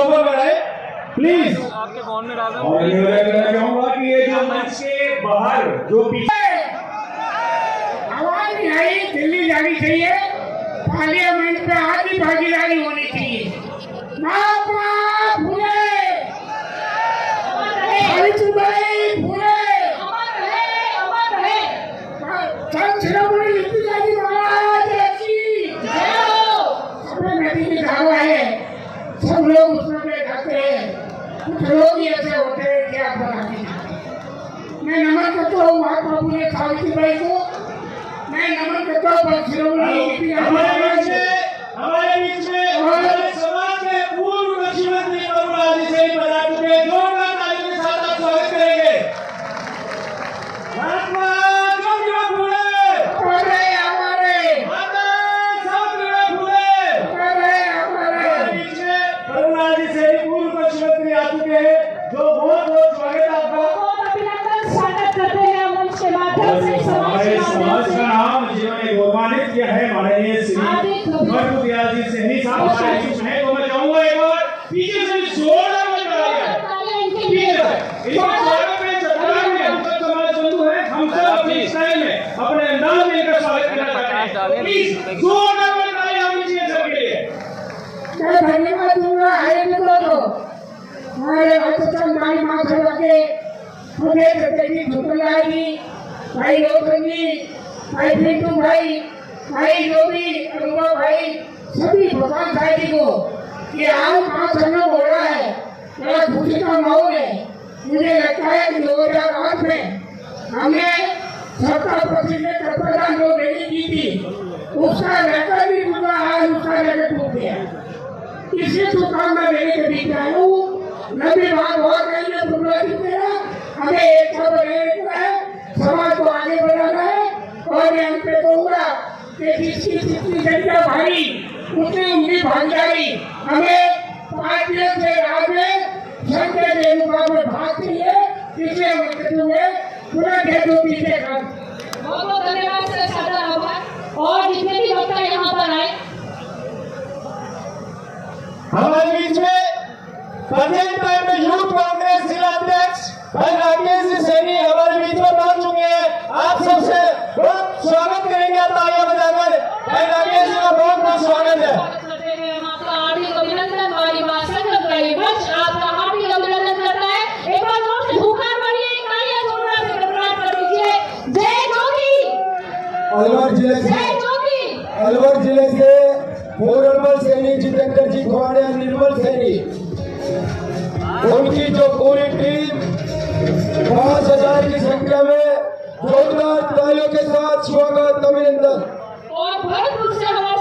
शोभा बढ़ाए प्लीज। आपके फोन में डाल और मैं चाहूंगा कि ये जो मंच के बाहर जो पीछे आवाज नहीं आई, दिल्ली जानी चाहिए, पार्लियामेंट पे आधी भागीदारी होनी चाहिए। महात्मा फुले, सावित्रीबाई फुले, संत शिरोमणि लिट्टीदाजी महाराज की जय हो। सबने नदी की धारा है, सब लोग उसमें बैठते हैं, कुछ लोग ही ऐसे होते हैं कि आप बना नहीं जाते। मैं नमन करता हूँ महात्मा फुले सावित्रीबाई को, मैं नमन करता हूँ शिरोमणि लिट्टीदाजी हमारे बीच में हमारे समाज के पूर्व मुख्यमंत्री करुणाजी से बता चुके हैं। जोरदार तालियों के साथ आप स्वागत करेंगे। महात्मा ज्योतिबा फुले हमारे माता सावित्रीबाई फुले हमारे बीच में करुणाजी से पूर्व मुख्यमंत्री आ चुके हैं, जो बहुत बहुत स्वागत है आपका। अभिनंदन स्वागत करते हैं मंच के माध्यम से हमारे समाज का नाम जिन्होंने गौरवान्वित किया है माननीय श्री मधुदयाल जी से ही साहब हमारे बीच में है। तो मैं चाहूंगा एक बार पीछे से जोरदार हम सब अपने स्टाइल में अपने अंदाज में इनका स्वागत करना चाहते हैं। प्लीज जोरदार बताइए हम इस सबके लिए। मैं धन्यवाद दूंगा आए को हमारे अत्यंत भाई मां सेवा के मुझे सत्यजी झुकलाल जी, भाई रोशन जी, भाई पिंटू भाई, भाई जोगी, अनुभव भाई, सभी भगवान भाई जी को कि आज 5 साल हो रहा है, बड़ा खुशी का माहौल है। मुझे लगता है कि 2008 में हमने 70% मतदान जो रैली की थी उसका रिकॉर्ड भी टूटा, आज उसका रिकॉर्ड टूट गया। इसी शुभकामना देने के बीच आया हूँ। लंबी बात बहुत नहीं है, हमें एक खबर है, समाज को आगे बढ़ाना है। और मैं हम पे कहूँगा कि जिसकी जितनी संख्या भारी उतनी उनकी भागीदारी हमें पार्टियों से राज में संख्या के मुकाबले भागती है, इसलिए मैं कहते हुए पूरा देश को पीछे कर। बहुत बहुत धन्यवाद सर, सादर आभार। और जितने भी वक्ता यहाँ पर आए, हमारे बीच में प्रेजेंट यूथ कांग्रेस जिला अध्यक्ष भाई राकेश सैनी हमारे बीच में पहुंच चुके हैं। आप सबसे बहुत स्वागत करेंगे तालियां बजाकर। भाई राकेश जी का बहुत बहुत स्वागत है। आपका हार्दिक अभिनंदन। हमारी मां संगत मंच आपका हार्दिक अभिनंदन करता है। एक बार जोर से हुकार मारिए, तालियां जोरदार से गड़गड़ाहट कर दीजिए। जय जोगी। अलवर जिले से पूर्व सैनिक जितेंद्र जी खवाड़े, निर्मल सैनी, उनकी जो पूरी टीम 5000 की संख्या में जोरदार तालियों के साथ स्वागत अभिनंदन। और भरतपुर से हमारे